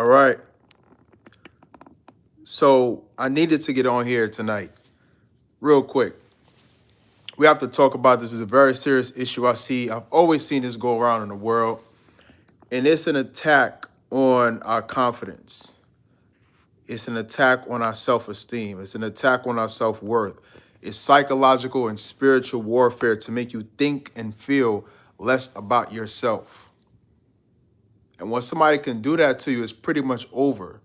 All right. So I needed to get on here tonight, real quick. We have to talk about this. It's a very serious issue. I've always seen this go around in the world, and it's an attack on our confidence. It's an attack on our self-esteem. It's an attack on our self-worth. It's psychological and spiritual warfare to make you think and feel less about yourself. And when somebody can do that to you, it's pretty much over.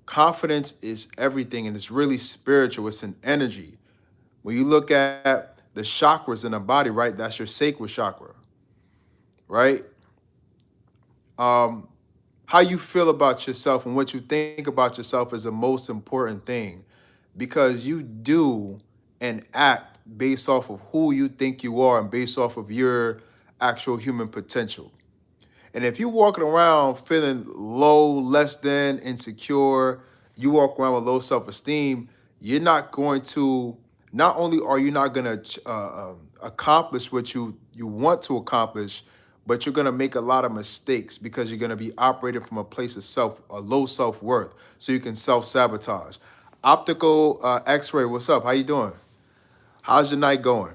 Confidence is everything, and it's really spiritual. It's an energy. When you look at the chakras in the body, right, that's your sacral chakra, right? How you feel about yourself and what you think about yourself is the most important thing, because you do and act based off of who you think you are and based off of your actual human potential. And if you're walking around feeling low, less than, insecure, you walk around with low self-esteem, you're not going to, not only are you not going to accomplish what you want to accomplish, but you're going to make a lot of mistakes because you're going to be operating from a place of a low self-worth. So you can self-sabotage. Optical X-ray, what's up? How you doing? How's your night going?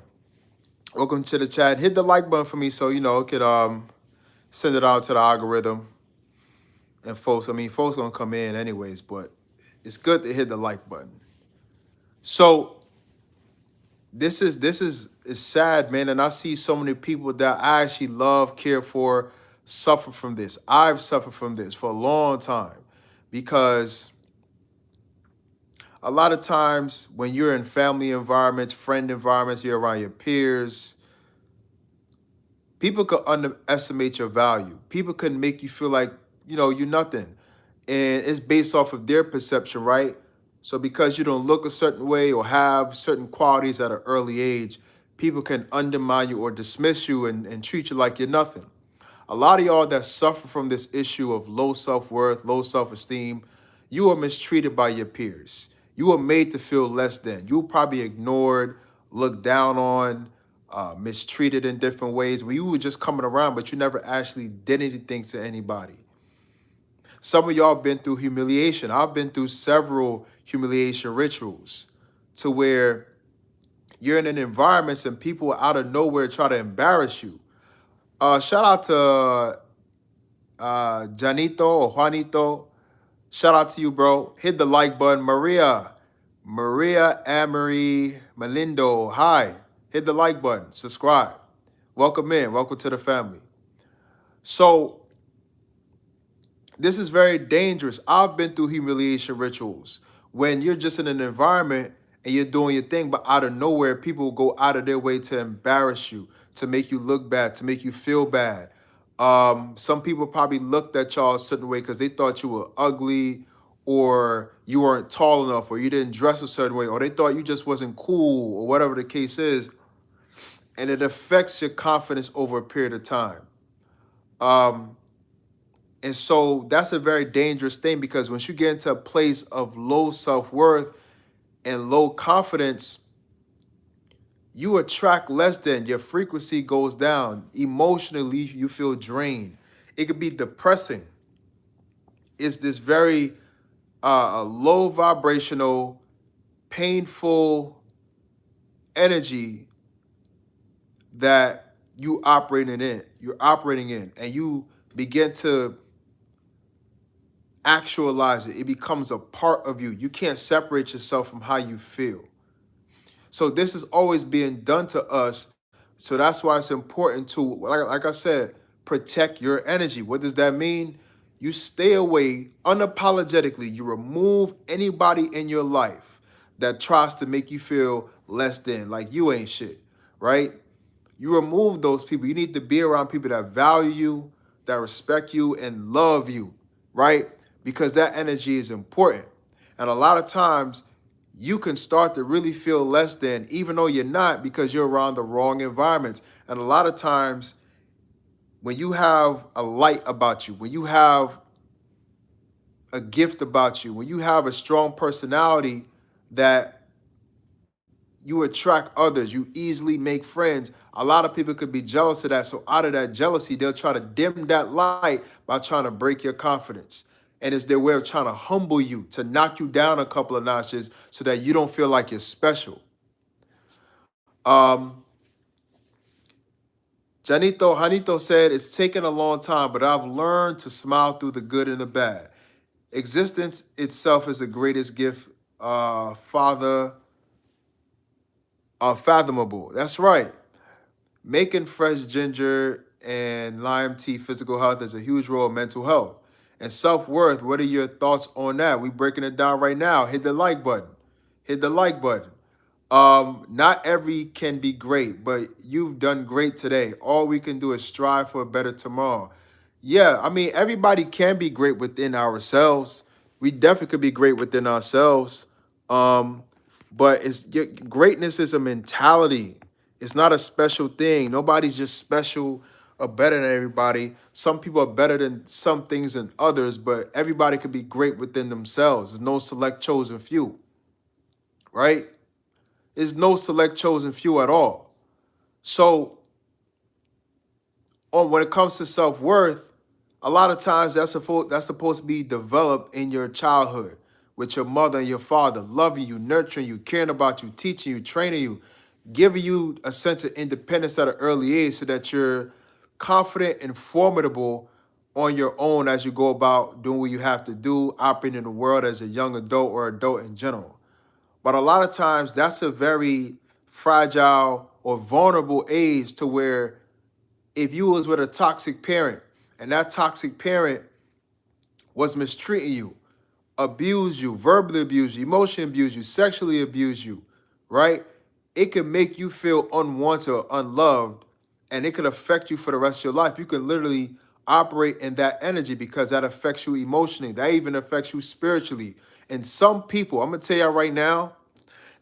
Welcome to the chat. Hit the like button for me so it could send it out to the algorithm. And folks gonna come in anyways, but it's good to hit the like button. So this is sad, man, and I see so many people that I actually love, care for, suffer from this. I've suffered from this for a long time, because a lot of times when you're in family environments, friend environments, you're around your peers, people could underestimate your value. People can make you feel like, you're nothing. And it's based off of their perception, right? So because you don't look a certain way or have certain qualities at an early age, people can undermine you or dismiss you and treat you like you're nothing. A lot of y'all that suffer from this issue of low self-worth, low self-esteem, you are mistreated by your peers. You are made to feel less than. You were probably ignored, looked down on, mistreated in different ways when you were just coming around, but you never actually did anything to anybody. Some of y'all been through humiliation. I've been through several humiliation rituals to where you're in an environment and people out of nowhere try to embarrass you. Shout out to Janito or Juanito. Shout out to you, bro. Hit the like button. Maria Amory Melindo. Hi. Hit the like button. Subscribe. Welcome in. Welcome to the family. So this is very dangerous. I've been through humiliation rituals when you're just in an environment and you're doing your thing, but out of nowhere, people will go out of their way to embarrass you, to make you look bad, to make you feel bad. Some people probably looked at y'all a certain way because they thought you were ugly, or you weren't tall enough, or you didn't dress a certain way, or they thought you just wasn't cool, or whatever the case is. And it affects your confidence over a period of time. And so that's a very dangerous thing, because once you get into a place of low self-worth and low confidence, you attract less than. Your frequency goes down. Emotionally, you feel drained. It could be depressing. It's this very low vibrational, painful energy that you're operating in, and you begin to actualize it. It becomes a part of you. You can't separate yourself from how you feel. So this is always being done to us. So that's why it's important to, like I said, protect your energy. What does that mean? You stay away unapologetically. You remove anybody in your life that tries to make you feel less than, like you ain't shit, right? You remove those people. You need to be around people that value you, that respect you, and love you, right? Because that energy is important. And a lot of times you can start to really feel less than, even though you're not, because you're around the wrong environments. And a lot of times when you have a light about you, when you have a gift about you, when you have a strong personality that you attract others. You easily make friends. A lot of people could be jealous of that. So out of that jealousy, they'll try to dim that light by trying to break your confidence. And it's their way of trying to humble you, to knock you down a couple of notches so that you don't feel like you're special. Um, Janito said, it's taken a long time, but I've learned to smile through the good and the bad. Existence itself is the greatest gift, Father, fathomable. That's right. Making fresh ginger and lime tea physical health is a huge role in mental health. And self-worth, what are your thoughts on that? We breaking it down right now. Hit the like button. Hit the like button. Not every can be great, but you've done great today. All we can do is strive for a better tomorrow. Yeah, I mean, everybody can be great within ourselves. We definitely could be great within ourselves. Um, but greatness is a mentality. It's not a special thing. Nobody's just special or better than everybody. Some people are better than some things than others, but everybody could be great within themselves. There's no select chosen few, right? There's no select chosen few at all. So, when it comes to self worth, a lot of times that's supposed to be developed in your childhood with your mother and your father, loving you, nurturing you, caring about you, teaching you, training you, giving you a sense of independence at an early age so that you're confident and formidable on your own as you go about doing what you have to do, operating in the world as a young adult or adult in general. But a lot of times that's a very fragile or vulnerable age to where if you was with a toxic parent and that toxic parent was mistreating you, abused you, verbally abused you, emotionally abused you, sexually abused you, right? It could make you feel unwanted or unloved, and it could affect you for the rest of your life. You can literally operate in that energy because that affects you emotionally. That even affects you spiritually. And some people, I'm gonna tell y'all right now,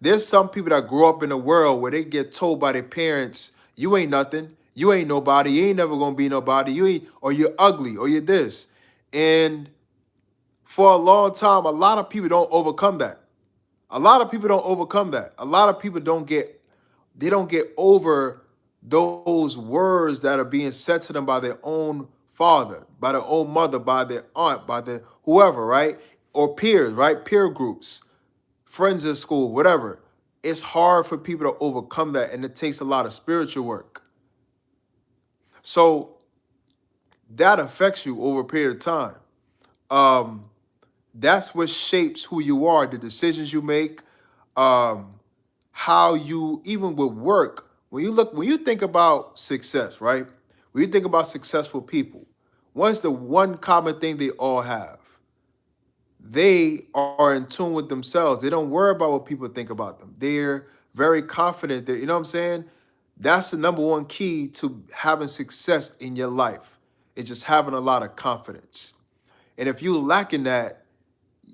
there's some people that grow up in a world where they get told by their parents, you ain't nothing, you ain't nobody, you ain't never gonna be nobody, you ain't, or you're ugly, or you're this. And for a long time, a lot of people don't overcome that. A lot of people don't overcome that. A lot of people don't get over those words that are being said to them by their own father, by their own mother, by their aunt, by their whoever, right? Or peers, right? Peer groups, friends in school, whatever. It's hard for people to overcome that, and it takes a lot of spiritual work. So that affects you over a period of time. Um, that's what shapes who you are, the decisions you make, um, how you even with work. When you think about success, right? When you think about successful people, what's the one common thing they all have? They are in tune with themselves. They don't worry about what people think about them. They're very confident. You know what I'm saying? That's the number one key to having success in your life. It's just having a lot of confidence. And if you lack in that,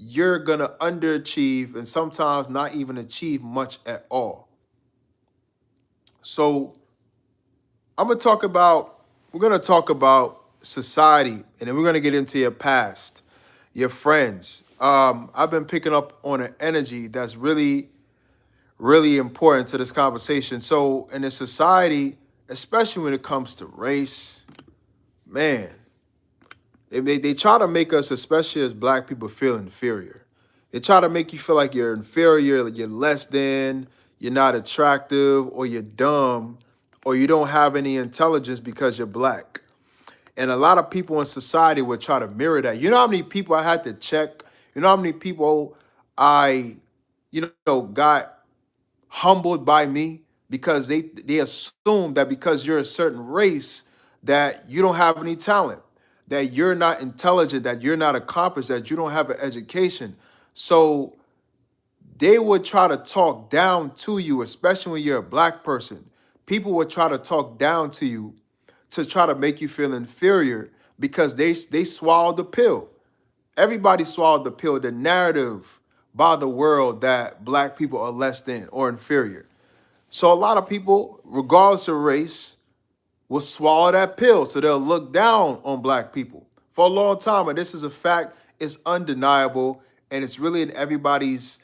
you're gonna underachieve and sometimes not even achieve much at all. So we're gonna talk about society, and then we're gonna get into your past, your friends. I've been picking up on an energy that's really, really important to this conversation. So in a society, especially when it comes to race, man, they try to make us, especially as black people, feel inferior. They try to make you feel like you're inferior, like you're less than, you're not attractive, or you're dumb, or you don't have any intelligence because you're black. And a lot of people in society would try to mirror that. You know how many people I had to check? You know how many people I, got humbled by me because they assume that because you're a certain race that you don't have any talent, that you're not intelligent, that you're not accomplished, that you don't have an education. So they would try to talk down to you, especially when you're a black person. People would try to talk down to you to try to make you feel inferior because they swallowed the pill. Everybody swallowed the pill, the narrative by the world that black people are less than or inferior. So a lot of people, regardless of race, will swallow that pill. So they'll look down on black people for a long time. And this is a fact, it's undeniable, and it's really in everybody's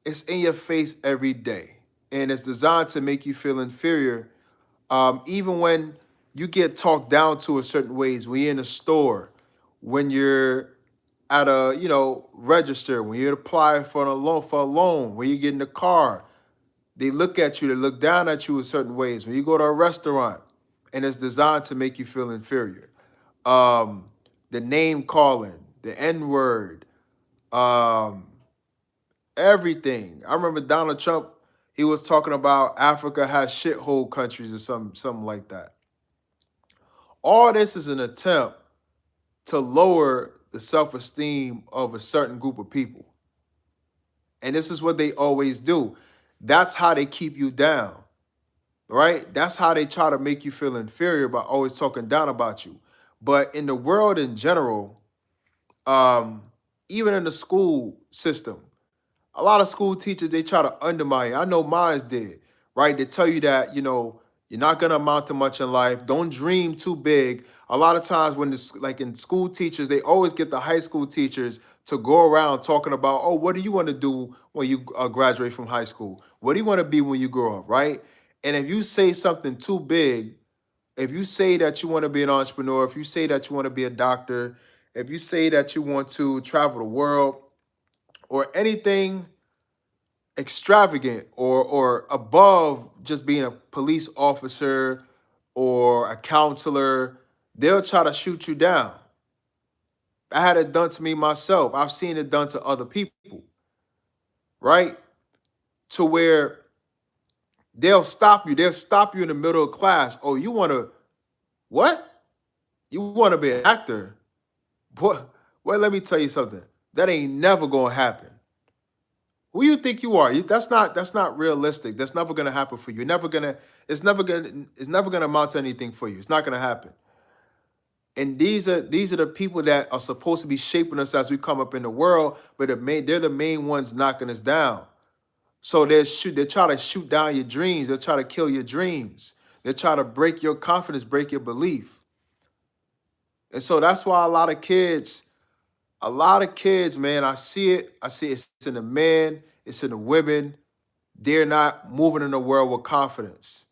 It's in your face every day, and it's designed to make you feel inferior. Even when you get talked down to a certain ways, when you're in a store, when you're at a register, when you're applying for a loan, when you get in the car, they look at you, they look down at you in certain ways. When you go to a restaurant, and it's designed to make you feel inferior. Um, the name calling, the N word, um, everything. I remember Donald Trump, he was talking about Africa has shithole countries or something like that. All this is an attempt to lower the self-esteem of a certain group of people. And this is what they always do. That's how they keep you down, right? That's how they try to make you feel inferior by always talking down about you. But in the world in general, um, even in the school system, a lot of school teachers, they try to undermine you. I know mine did, right? They tell you that, you're not gonna amount to much in life. Don't dream too big. A lot of times when this, like in school teachers, they always get the high school teachers to go around talking about, oh, what do you want to do when you graduate from high school? What do you want to be when you grow up, right? And if you say something too big, if you say that you want to be an entrepreneur, if you say that you want to be a doctor, if you say that you want to travel the world or anything extravagant or above just being a police officer or a counselor, they'll try to shoot you down. I had it done to me myself. I've seen it done to other people, right? To where they'll stop you. They'll stop you in the middle of class. Oh, you want to, what? You want to be an actor? What? Well, let me tell you something. That ain't never going to happen. Who you think you are? That's not realistic. That's never gonna happen for you. It's never gonna amount to anything for you. It's not gonna happen. And these are the people that are supposed to be shaping us as we come up in the world, but they're the main ones knocking us down. So they try to shoot down your dreams. They try to kill your dreams. They try to break your confidence, break your belief. And so that's why a lot of kids, man, I see it. I see it's in the men, it's in the women. They're not moving in the world with confidence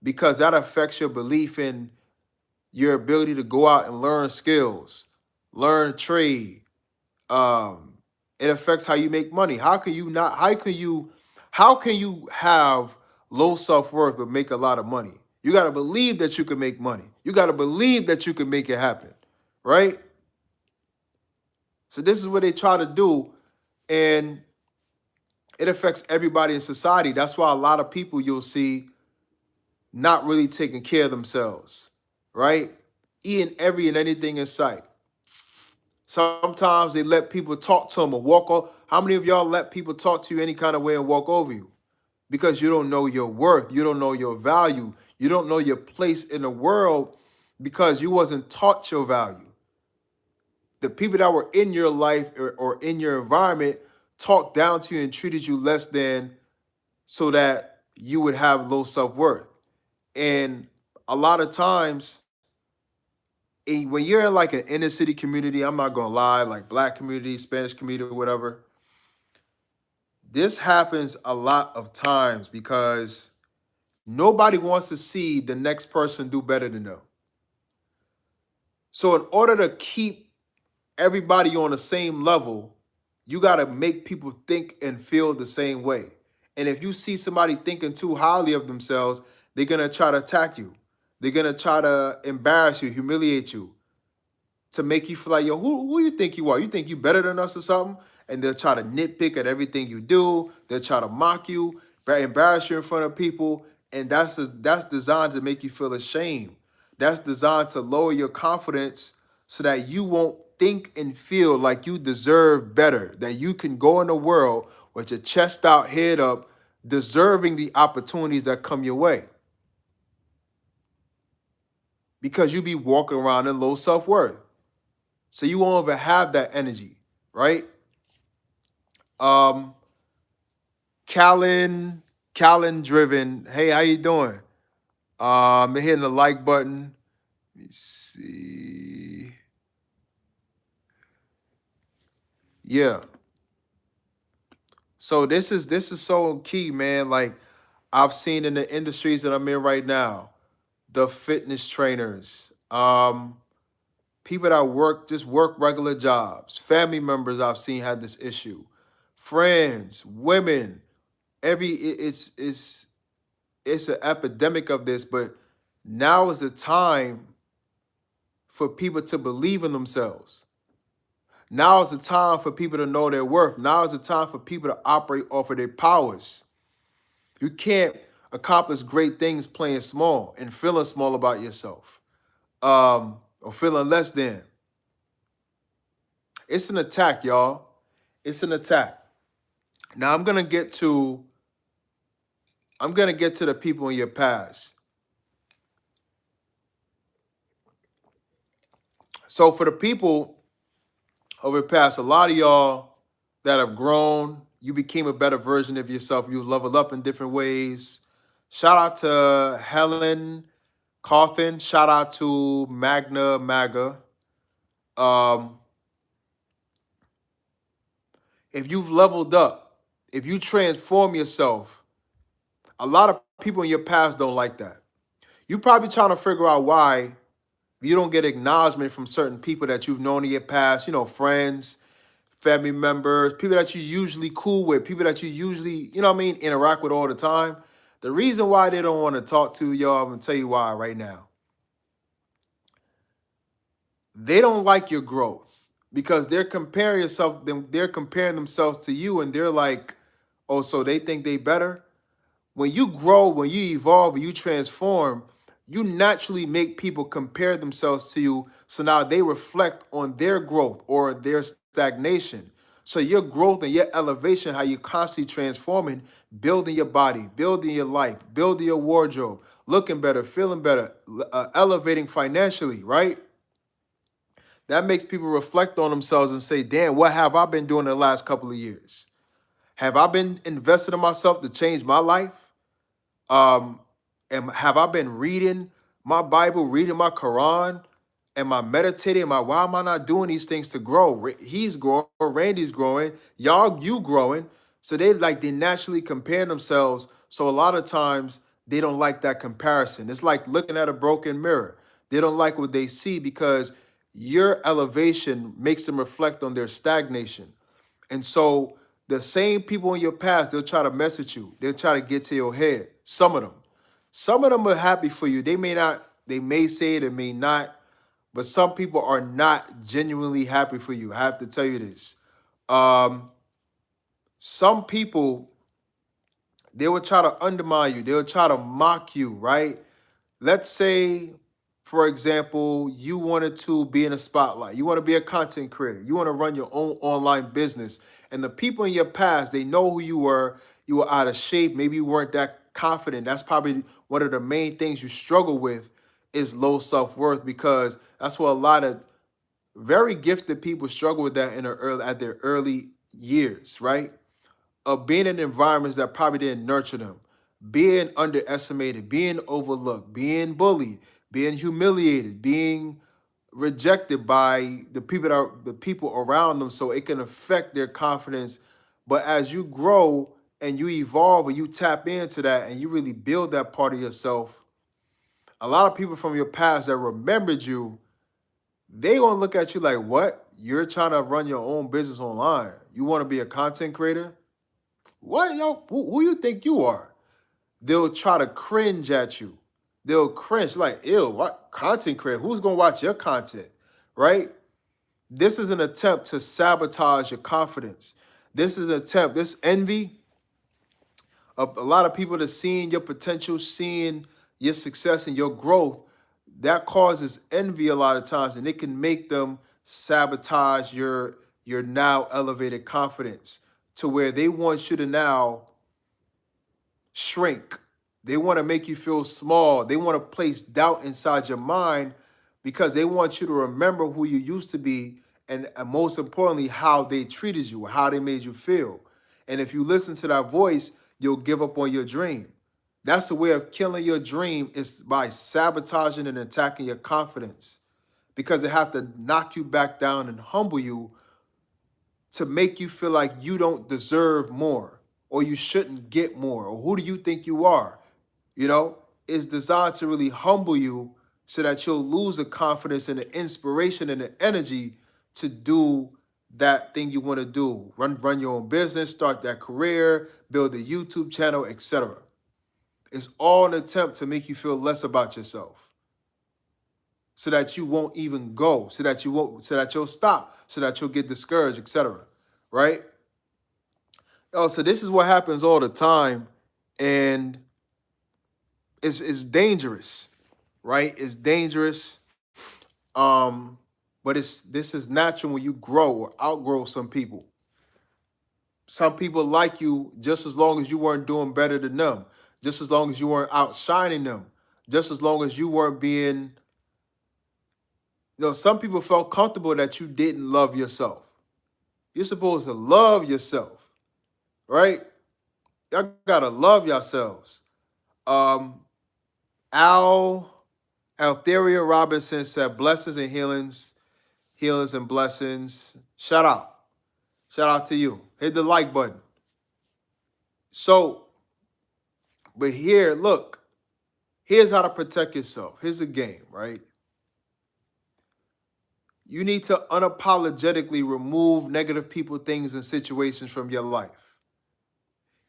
because that affects your belief in your ability to go out and learn skills, learn trade. Um, it affects how you make money. How can you not? How can you have low self-worth but make a lot of money? You got to believe that you can make money. You got to believe that you can make it happen, right? So this is what they try to do, and it affects everybody in society. That's why a lot of people you'll see not really taking care of themselves, right? Eating every and anything in sight. Sometimes they let people talk to them or walk over. How many of y'all let people talk to you any kind of way and walk over you? Because you don't know your worth. You don't know your value. You don't know your place in the world because you wasn't taught your value. The people that were in your life or in your environment talked down to you and treated you less than so that you would have low self-worth. And a lot of times, when you're in like an inner city community, I'm not gonna lie, like black community, Spanish community, whatever, this happens a lot of times because nobody wants to see the next person do better than them. So in order to keep everybody on the same level, you gotta make people think and feel the same way. And if you see somebody thinking too highly of themselves, they're gonna try to attack you. They're gonna try to embarrass you, humiliate you, to make you feel like, yo, who you think you are? You think you better than us or something? And they'll try to nitpick at everything you do. They'll try to mock you, embarrass you in front of people. And that's designed to make you feel ashamed. That's designed to lower your confidence so that you won't think and feel like you deserve better, that you can go in the world with your chest out, head up, deserving the opportunities that come your way. Because you be walking around in low self-worth. So you won't even have that energy, right? Um, Callan driven. Hey, how you doing? Hitting the like button. Let me see. Yeah. So this is so key, man. Like I've seen in the industries that I'm in right now, the fitness trainers, people that work regular jobs, family members I've seen had this issue, friends, women, it's an epidemic of this, but now is the time for people to believe in themselves. Now is the time for people to know their worth. Now is the time for people to operate off of their powers. You can't accomplish great things playing small and feeling small about yourself, or feeling less than. It's an attack, y'all. It's an attack. Now I'm gonna get to the people in your past. So for the people over the past, a lot of y'all that have grown, you became a better version of yourself. You leveled up in different ways. Shout out to Helen Cawthon. Shout out to Magna Maga. Um, if you've leveled up, if you transform yourself, a lot of people in your past don't like that. You probably trying to figure out why you don't get acknowledgement from certain people that you've known in your past, friends, family members, people that you usually cool with, people that you usually, interact with all the time. The reason why they don't want to talk to y'all, I'm gonna tell you why right now. They don't like your growth because they're comparing themselves to you, and they're like, oh, so they think they better. When you grow, when you evolve, when you transform, you naturally make people compare themselves to you. So now they reflect on their growth or their stagnation. So your growth and your elevation, how you constantly transforming, building your body, building your life, building your wardrobe, looking better, feeling better, elevating financially, right? That makes people reflect on themselves and say, damn, what have I been doing the last couple of years? Have I been invested in myself to change my life? Um, and have I been reading my Bible, reading my Quran? Am I meditating? Why am I not doing these things to grow? He's growing, Randy's growing, you growing. So they naturally compare themselves. So a lot of times they don't like that comparison. It's like looking at a broken mirror. They don't like what they see because your elevation makes them reflect on their stagnation. And so the same people in your past, they'll try to mess with you. They'll try to get to your head. Some of them. Some of them are happy for you. They may not, they may say it, it may not, but some people are not genuinely happy for you. I have to tell you this. Um, some people, they will try to undermine you. They'll try to mock you, right? Let's say, for example, you wanted to be in a spotlight. You want to be a content creator. You want to run your own online business. And the people in your past, they know who you were. You were out of shape. Maybe you weren't that confident. That's probably one of the main things you struggle with is low self-worth, because that's what a lot of very gifted people struggle with that at their early years, right? Of being in environments that probably didn't nurture them, being underestimated, being overlooked, being bullied, being humiliated, being rejected by the people around them, so it can affect their confidence. But as you grow and you evolve and you tap into that and you really build that part of yourself, a lot of people from your past that remembered you, they gonna look at you like, what? You're trying to run your own business online. You want to be a content creator? What, yo? Who you think you are? They'll try to cringe at you. They'll cringe like, ew, what content creator? Who's gonna watch your content, right? This is an attempt to sabotage your confidence. This is an attempt. This envy, a lot of people that seeing your potential, seeing your success and your growth, that causes envy a lot of times, and it can make them sabotage your now elevated confidence to where they want you to now shrink. They want to make you feel small. They want to place doubt inside your mind because they want you to remember who you used to be, and most importantly, how they treated you, how they made you feel. And if you listen to that voice, you'll give up on your dream. That's the way of killing your dream, is by sabotaging and attacking your confidence, because they have to knock you back down and humble you to make you feel like you don't deserve more or you shouldn't get more or who do you think you are, you know, is designed to really humble you so that you'll lose the confidence and the inspiration and the energy to do that thing you want to do. Run your own business, start that career, build a YouTube channel, etc. It's all an attempt to make you feel less about yourself so that you won't even go, so that you'll stop, so that you'll get discouraged, etc. Right? Oh, so this is what happens all the time, and it's dangerous, right? It's dangerous. Um, but this is natural when you grow or outgrow some people. Some people like you just as long as you weren't doing better than them, just as long as you weren't outshining them, just as long as you weren't being, some people felt comfortable that you didn't love yourself. You're supposed to love yourself, right? Y'all gotta love yourselves. Um, Al Altheria Robinson said, "Blessings and healings and blessings." Shout out to you. Hit the like button. So, but here, look, here's how to protect yourself. Here's the game, right? You need to unapologetically remove negative people, things, and situations from your life.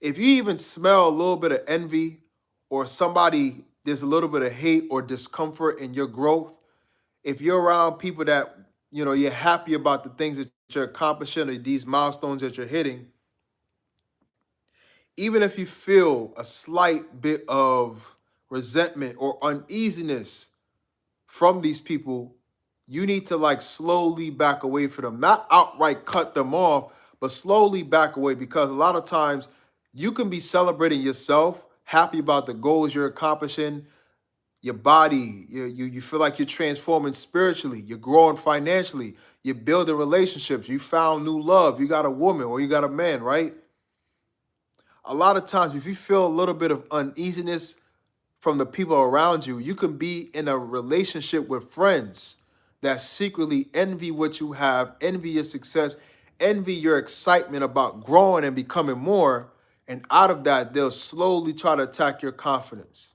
If you even smell a little bit of envy or somebody, there's a little bit of hate or discomfort in your growth, if you're around people that, you're happy about the things that you're accomplishing or these milestones that you're hitting, even if you feel a slight bit of resentment or uneasiness from these people, you need to like slowly back away from them. Not outright cut them off, but slowly back away, because a lot of times you can be celebrating yourself, happy about the goals you're accomplishing, your body, you feel like you're transforming spiritually, you're growing financially, you're building relationships, you found new love, you got a woman or you got a man, right? A lot of times, if you feel a little bit of uneasiness from the people around you, you can be in a relationship with friends that secretly envy what you have, envy your success, envy your excitement about growing and becoming more. And out of that, they'll slowly try to attack your confidence,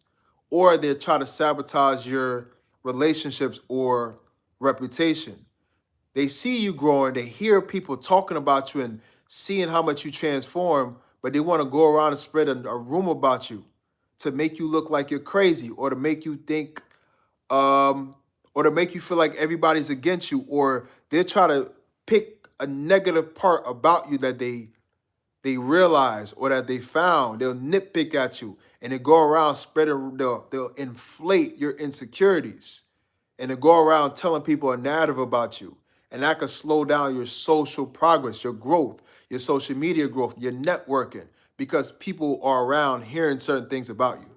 or they'll try to sabotage your relationships or reputation. They see you growing, they hear people talking about you and seeing how much you transform, but they want to go around and spread a rumor about you to make you look like you're crazy, or to make you think, or to make you feel like everybody's against you, or they'll try to pick a negative part about you that they realize or that they found. They'll nitpick at you and they go around spreading, they'll inflate your insecurities and they go around telling people a narrative about you. And that could slow down your social progress, your growth, your social media growth, your networking, because people are around hearing certain things about you.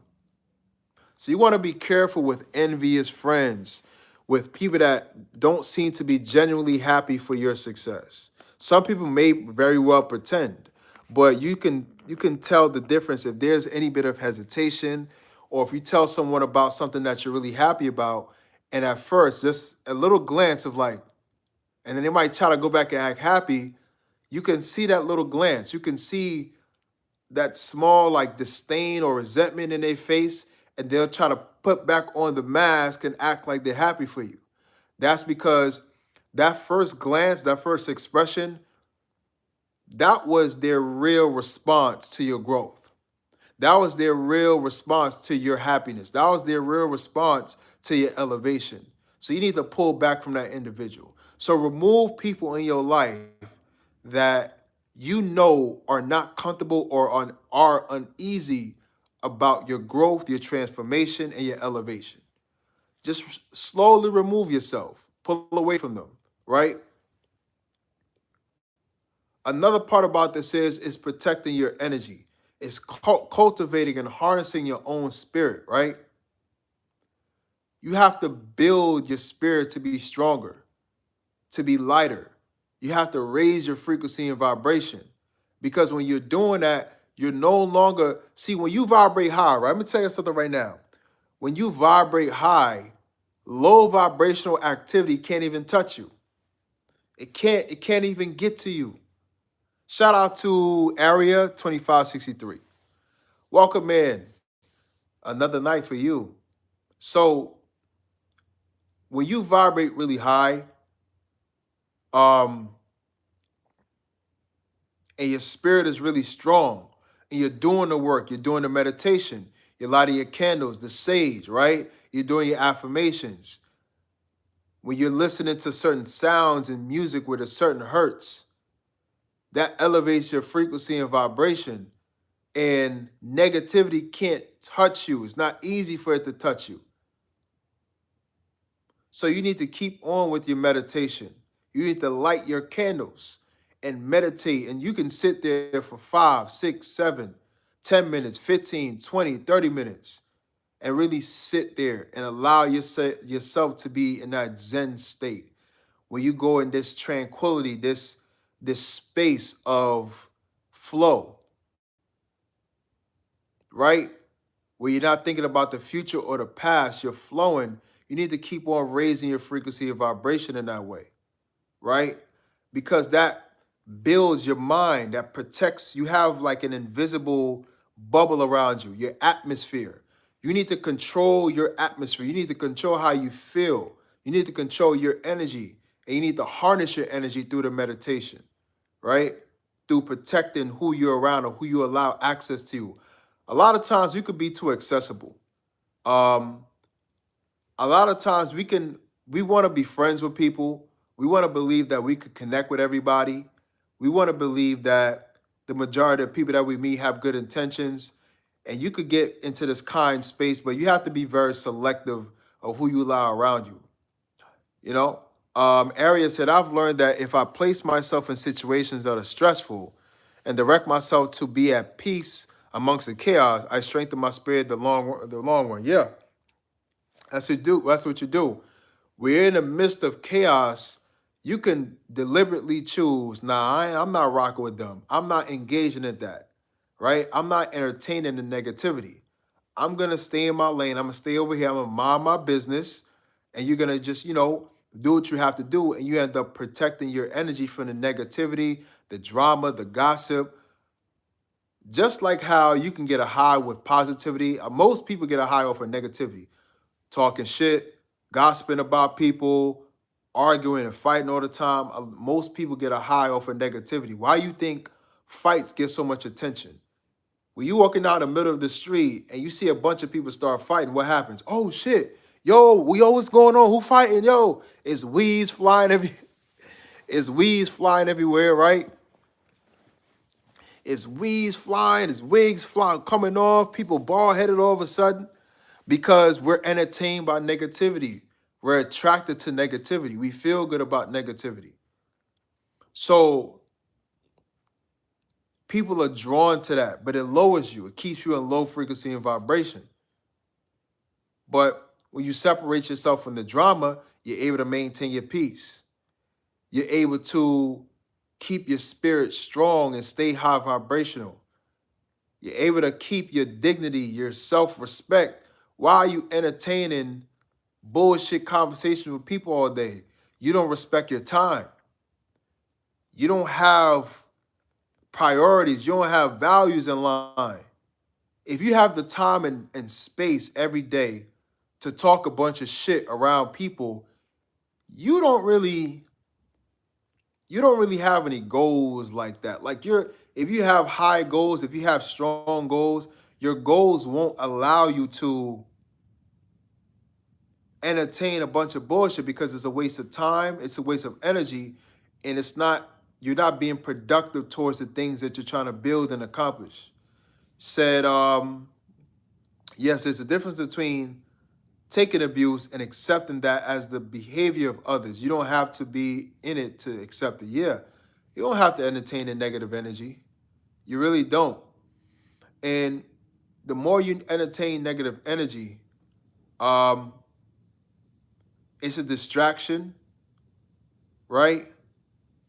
So you want to be careful with envious friends, with people that don't seem to be genuinely happy for your success. Some people may very well pretend, but you can tell the difference if there's any bit of hesitation, or if you tell someone about something that you're really happy about, and at first just a little glance of like, and then they might try to go back and act happy. You can see that little glance. You can see that small like disdain or resentment in their face, and they'll try to put back on the mask and act like they're happy for you. That's because that first glance, that first expression, that was their real response to your growth. That was their real response to your happiness. That was their real response to your elevation. So you need to pull back from that individual. So remove people in your life that are not comfortable or are uneasy about your growth, your transformation, and your elevation. Just slowly remove yourself, pull away from them, right? Another part about this is protecting your energy. It's cultivating and harnessing your own spirit, right? You have to build your spirit to be stronger, to be lighter. You have to raise your frequency and vibration. Because when you're doing that, you're no longer, see, when you vibrate high, right? Let me tell you something right now. When you vibrate high, low vibrational activity can't even touch you. It can't even get to you. Shout out to Area 2563. Welcome in. Another night for you. So when you vibrate really high, um, and your spirit is really strong, and you're doing the work, you're doing the meditation, you're lighting your candles, the sage, right? You're doing your affirmations. When you're listening to certain sounds and music with a certain hertz, that elevates your frequency and vibration. And negativity can't touch you. It's not easy for it to touch you. So you need to keep on with your meditation. You need to light your candles and meditate. And you can sit there for 5, 6, 7, 10 minutes, 15, 20, 30 minutes, and really sit there and allow yourself to be in that Zen state where you go in this tranquility, this space of flow, right? Where you're not thinking about the future or the past, you're flowing. You need to keep on raising your frequency of vibration in that way, right? Because that builds your mind, that protects, you have like an invisible bubble around you, your atmosphere. You need to control your atmosphere. You need to control how you feel. You need to control your energy. And you need to harness your energy through the meditation, right? Through protecting who you're around or who you allow access to. A lot of times we could be too accessible. Um, a lot of times we want to be friends with people. We want to believe that we could connect with everybody. We want to believe that the majority of people that we meet have good intentions. And you could get into this kind space, but you have to be very selective of who you allow around you. You know, Aria said, I've learned that if I place myself in situations that are stressful and direct myself to be at peace amongst the chaos, I strengthen my spirit the long run. Yeah, that's what you do. That's what you do. We're in the midst of chaos. You can deliberately choose. Nah, I'm not rocking with them. I'm not engaging in that. Right? I'm not entertaining the negativity. I'm gonna stay in my lane. I'm gonna stay over here. I'm gonna mind my business, and you're gonna just, do what you have to do, and you end up protecting your energy from the negativity, the drama, the gossip. Just like how you can get a high with positivity, most people get a high off of negativity, talking shit, gossiping about people, arguing and fighting all the time. Most people get a high off of negativity. Why you think fights get so much attention? When you walking down the middle of the street and you see a bunch of people start fighting, what happens? Oh shit. Yo, what's going on? Who fighting? Yo, it's weeds flying it's weeds flying everywhere, right? It's weeds flying, it's wigs flying, coming off, people bald headed all of a sudden because we're entertained by negativity. We're attracted to negativity. We feel good about negativity. So people are drawn to that, but it lowers you. It keeps you in low frequency and vibration. But when you separate yourself from the drama, you're able to maintain your peace. You're able to keep your spirit strong and stay high vibrational. You're able to keep your dignity, your self-respect while you entertaining bullshit conversations with people all day. You don't respect your time. You don't have priorities. You don't have values in line. If you have the time and space every day to talk a bunch of shit around people, you don't really have any goals like that. Like if you have high goals, if you have strong goals, your goals won't allow you to entertain a bunch of bullshit because it's a waste of time, it's a waste of energy, and you're not being productive towards the things that you're trying to build and accomplish. Said, yes, there's a difference between taking abuse and accepting that as the behavior of others. You don't have to be in it to accept it. Yeah, you don't have to entertain the negative energy. You really don't. And the more you entertain negative energy, um, it's a distraction, right?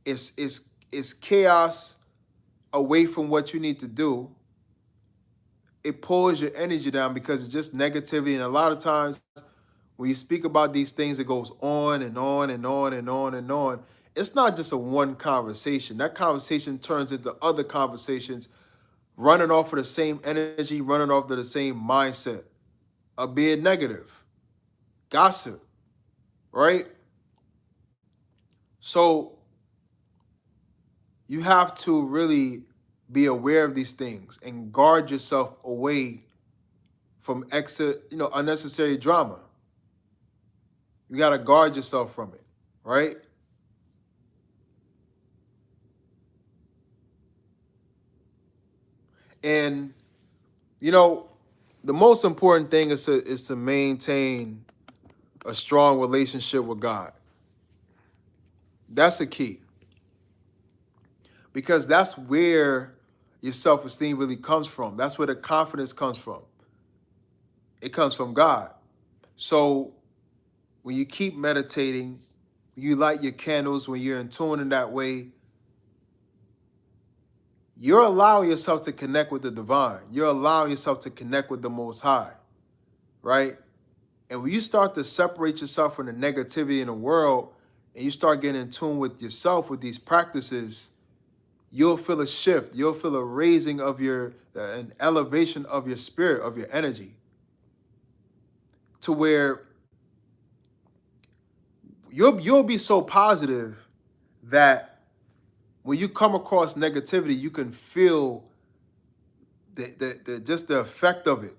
It's chaos away from what you need to do. It pulls your energy down because it's just negativity. And a lot of times when you speak about these things, it goes on and on and on and on and on. it's not just a one conversation. That conversation turns into other conversations, running off of the same energy, running off of the same mindset of being negative, gossip, right? So you have to really be aware of these things and guard yourself away from unnecessary drama. You got to guard yourself from it, right? And you know, the most important thing is to maintain a strong relationship with God. That's the key because that's where your self-esteem really comes from. That's where the confidence comes from. It comes from God. So when you keep meditating, you light your candles, when you're in tune in that way, you're allowing yourself to connect with the divine. You're allowing yourself to connect with the Most High, right? And when you start to separate yourself from the negativity in the world and you start getting in tune with yourself with these practices, you'll feel a shift. You'll feel a raising of an elevation of your spirit, of your energy, to where you'll be so positive that when you come across negativity, you can feel just the effect of it.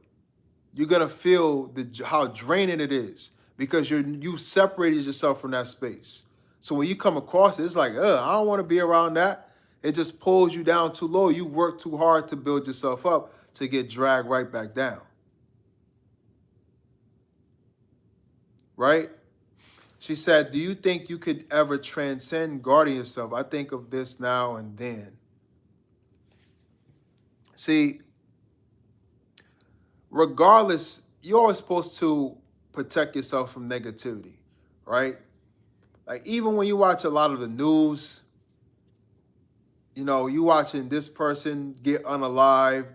You're gonna feel how draining it is because you separated yourself from that space. So when you come across it, it's like, I don't want to be around that. It just pulls you down too low. You work too hard to build yourself up to get dragged right back down. Right? She said, do you think you could ever transcend guarding yourself? I think of this now and then. See, regardless, you're always supposed to protect yourself from negativity, right? Like even when you watch a lot of the news, you watching this person get unalived,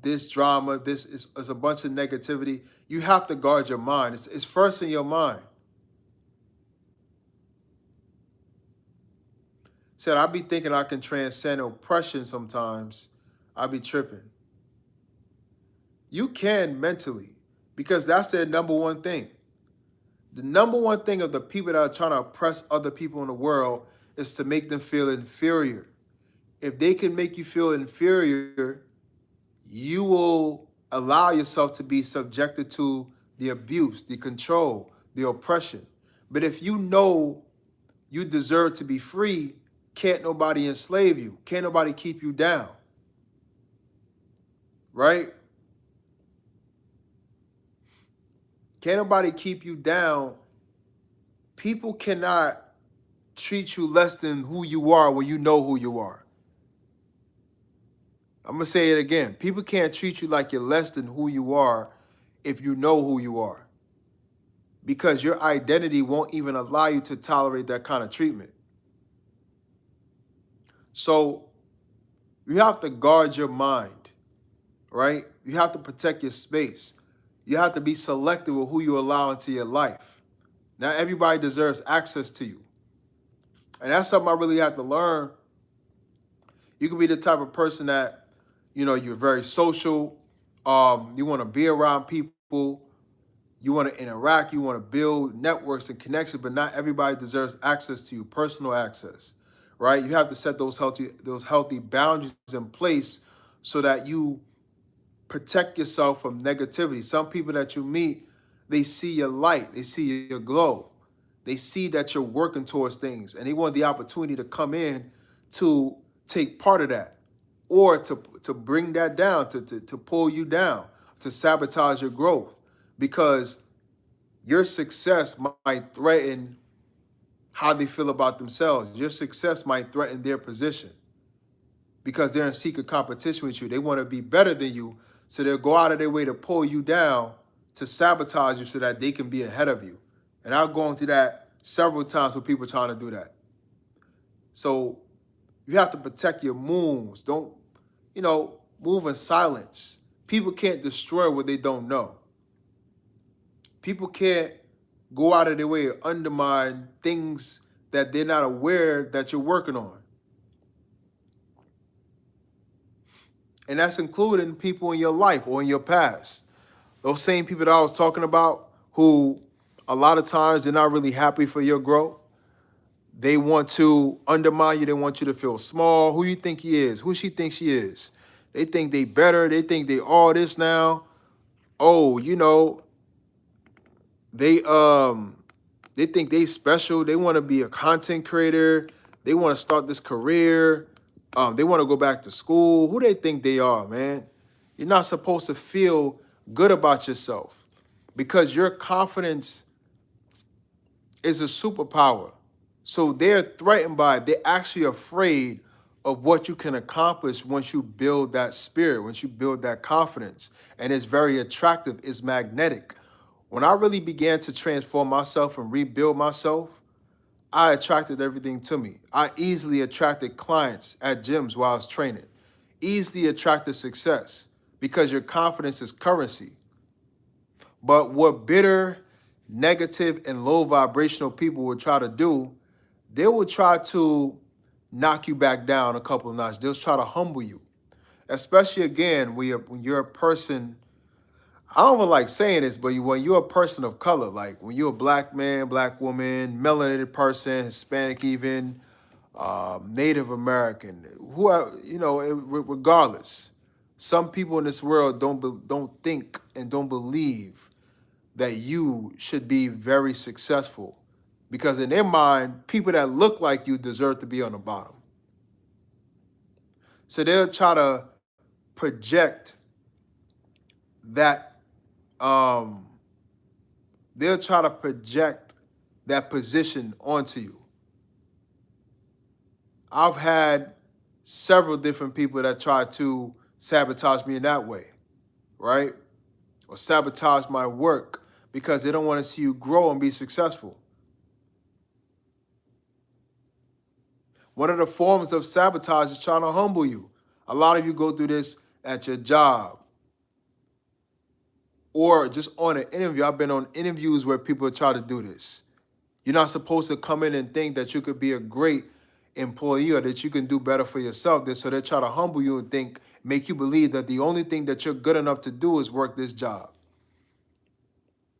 this drama, this is a bunch of negativity. You have to guard your mind. It's first in your mind. Said, I be thinking I can transcend oppression sometimes. I be tripping. You can mentally, because that's their number one thing. The number one thing of the people that are trying to oppress other people in the world is to make them feel inferior. If they can make you feel inferior, you will allow yourself to be subjected to the abuse, the control, the oppression. But if you know you deserve to be free, can't nobody enslave you. Can't nobody keep you down. Right? Can't nobody keep you down. People cannot treat you less than who you are when you know who you are. I'm going to say it again. People can't treat you like you're less than who you are if you know who you are. Because your identity won't even allow you to tolerate that kind of treatment. So you have to guard your mind, right? You have to protect your space. You have to be selective with who you allow into your life. Not everybody deserves access to you. And that's something I really have to learn. You can be the type of person that, you're very social. You want to be around people. You want to interact. You want to build networks and connections, but not everybody deserves access to you, personal access, right? You have to set those healthy boundaries in place so that you protect yourself from negativity. Some people that you meet, they see your light. They see your glow. They see that you're working towards things, and they want the opportunity to come in to take part of that, or to bring that down, to pull you down, to sabotage your growth, because your success might threaten how they feel about themselves. Your success might threaten their position because they're in secret competition with you. They want to be better than you, so they'll go out of their way to pull you down, to sabotage you so that they can be ahead of you. And I've gone through that several times with people trying to do that. So you have to protect your moves. Don't, move in silence. People can't destroy what they don't know. People can't go out of their way to undermine things that they're not aware that you're working on. And that's including people in your life or in your past. Those same people that I was talking about who a lot of times they're not really happy for your growth. They want to undermine you. They want you to feel small. Who you think he is? Who she thinks she is? They think they better. They think they all this now. Oh, they they think they special. They want to be a content creator. They want to start this career. They want to go back to school. Who they think they are, man? You're not supposed to feel good about yourself because your confidence is a superpower. So they're threatened by it. They're actually afraid of what you can accomplish once you build that spirit, once you build that confidence. And it's very attractive, it's magnetic. When I really began to transform myself and rebuild myself, I attracted everything to me. I easily attracted clients at gyms while I was training, easily attracted success because your confidence is currency. But what bitter, negative, and low vibrational people will try to do, they will try to knock you back down a couple of notches. They'll try to humble you, especially again when you're a person. I don't even like saying this, but when you're a person of color, like when you're a black man, black woman, melanated person, Hispanic even, Native American, regardless. Some people in this world don't think and don't believe that you should be very successful because in their mind, people that look like you deserve to be on the bottom. So they'll try to project that um, they'll try to project that position onto you. I've had several different people that try to sabotage me in that way, right? Or sabotage my work because they don't want to see you grow and be successful. One of the forms of sabotage is trying to humble you. A lot of you go through this at your job or just on an interview. I've been on interviews where people try to do this. You're not supposed to come in and think that you could be a great employee or that you can do better for yourself. So they try to humble you and make you believe that the only thing that you're good enough to do is work this job.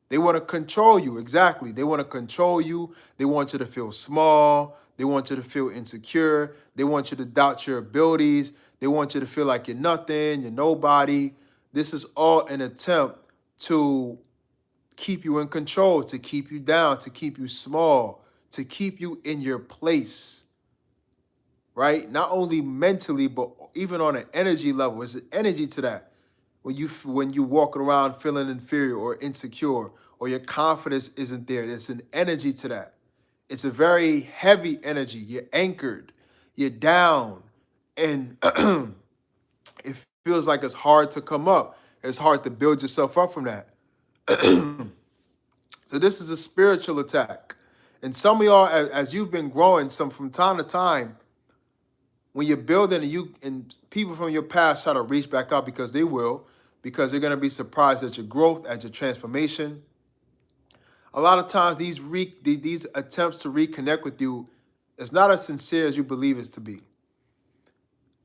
They want to control you, exactly. They want to control you. They want you to feel small. They want you to feel insecure. They want you to doubt your abilities. They want you to feel like you're nothing, you're nobody. This is all an attempt to keep you in control, to keep you down, to keep you small, to keep you in your place, right? Not only mentally, but even on an energy level. There's an energy to that. When you walk around feeling inferior or insecure or your confidence isn't there, there's an energy to that. It's a very heavy energy. You're anchored, you're down, and it feels like it's hard to come up. It's hard to build yourself up from that. So this is a spiritual attack. And some of y'all, as you've been growing, from time to time, when you're building and people from your past try to reach back out because they're going to be surprised at your growth, at your transformation. A lot of times these attempts to reconnect with you is not as sincere as you believe it's to be.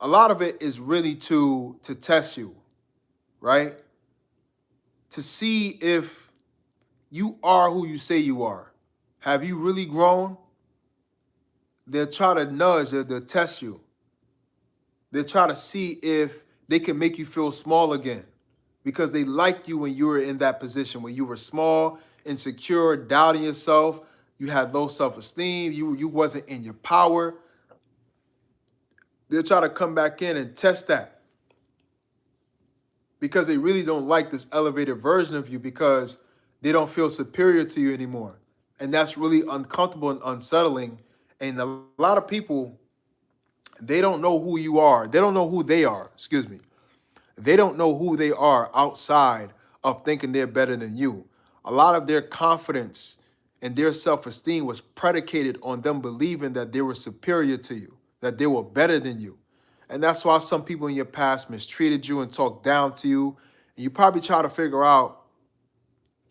A lot of it is really to test you, right? To see if you are who you say you are. Have you really grown? They'll try to nudge, they'll test you. They'll try to see if they can make you feel small again because they liked you when you were in that position, when you were small, insecure, doubting yourself, you had low self-esteem, you wasn't in your power. They'll try to come back in and test that because they really don't like this elevated version of you because they don't feel superior to you anymore. And that's really uncomfortable and unsettling. And a lot of people, they don't know who you are. They don't know who they are. Excuse me. They don't know who they are outside of thinking they're better than you. A lot of their confidence and their self-esteem was predicated on them believing that they were superior to you, that they were better than you. And that's why some people in your past mistreated you and talked down to you. And you probably try to figure out,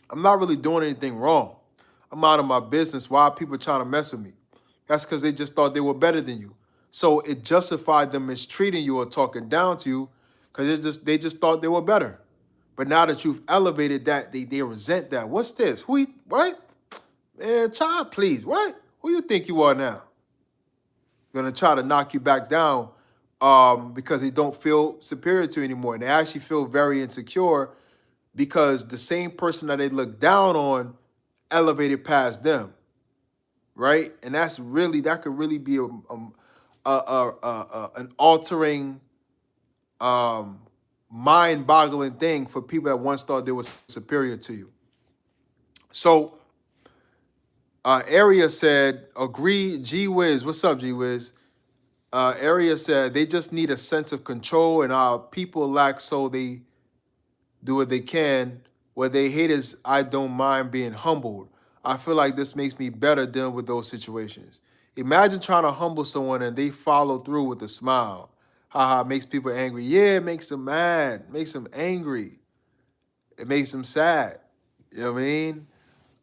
I'm not really doing anything wrong. I'm out of my business. Why are people trying to mess with me? That's because they just thought they were better than you. So it justified them mistreating you or talking down to you because they just thought they were better. But now that you've elevated that, they resent that. What's this? What? Man, child, please. What? Who you think you are now? Gonna try to knock you back down because they don't feel superior to you anymore. And they actually feel very insecure because the same person that they look down on elevated past them, right? And that could really be an altering, um, mind-boggling thing for people that once thought they were superior to you. So, Area said, agree, G Wiz. What's up, G Wiz? Area said they just need a sense of control, and our people lack, so they do what they can. What they hate is I don't mind being humbled. I feel like this makes me better dealing with those situations. Imagine trying to humble someone and they follow through with a smile. Haha, makes people angry. Yeah, it makes them mad, makes them angry. It makes them sad. You know what I mean?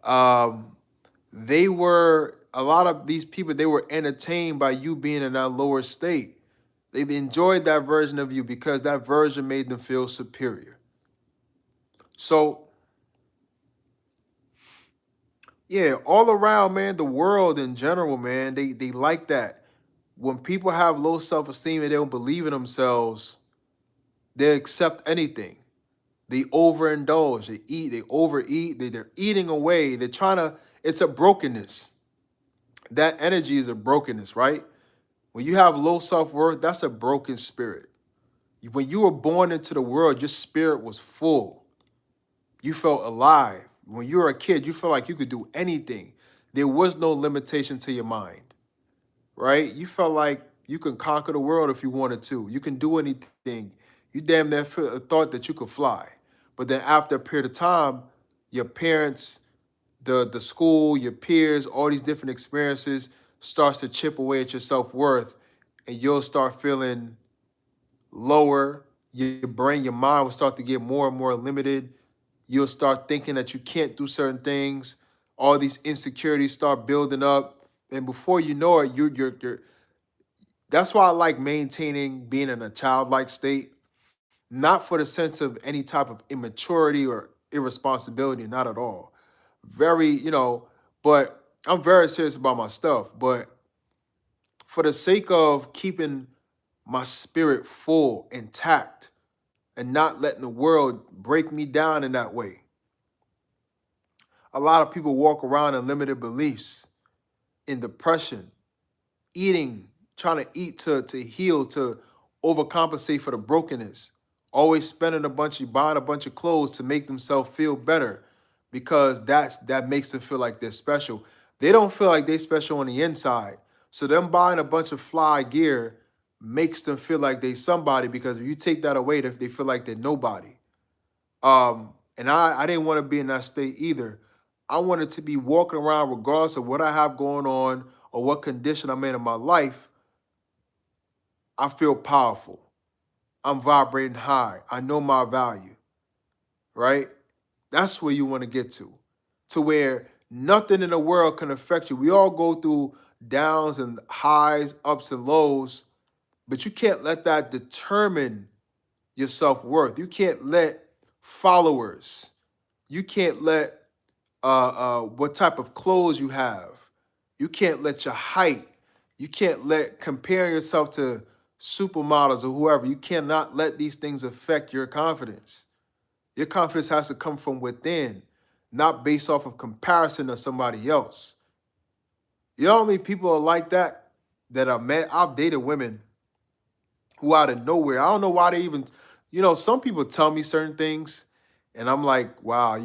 Um, they were, a lot of these people, they were entertained by you being in that lower state. They enjoyed that version of you because that version made them feel superior. So, yeah, all around, man, the world in general, man, they like that. When people have low self-esteem and they don't believe in themselves, they accept anything. They overindulge, they eat, they overeat, they're eating away. They're trying to, it's a brokenness. That energy is a brokenness, right? When you have low self-worth, that's a broken spirit. When you were born into the world, your spirit was full. You felt alive. When you were a kid, you felt like you could do anything. There was no limitation to your mind, right? You felt like you could conquer the world if you wanted to. You can do anything. You damn near thought that you could fly. But then after a period of time, your parents, the school, your peers, all these different experiences starts to chip away at your self-worth, and you'll start feeling lower. Your brain, your mind will start to get more and more limited. You'll start thinking that you can't do certain things. All these insecurities start building up, and before you know it, you're. That's why I like maintaining being in a childlike state, not for the sense of any type of immaturity or irresponsibility, not at all. Very, but I'm very serious about my stuff. But for the sake of keeping my spirit full, intact, and not letting the world break me down in that way. A lot of people walk around in limited beliefs, in depression, eating, trying to eat to heal, to overcompensate for the brokenness, always buying a bunch of clothes to make themselves feel better because that makes them feel like they're special. They don't feel like they're special on the inside. So them buying a bunch of fly gear makes them feel like they somebody because if you take that away, they feel like they're nobody. And I didn't want to be in that state either. I wanted to be walking around regardless of what I have going on or what condition I'm in my life. I feel powerful. I'm vibrating high. I know my value, right? That's where you want to get to where nothing in the world can affect you. We all go through downs and highs, ups and lows, but you can't let that determine your self-worth. You can't let followers, you can't let what type of clothes you have. You can't let your height, you can't let comparing yourself to supermodels or whoever, you cannot let these things affect your confidence. Your confidence has to come from within, not based off of comparison to somebody else. You know how many people are like that? That are met. I've dated women who out of nowhere, I don't know why they even, some people tell me certain things, and I'm like, wow,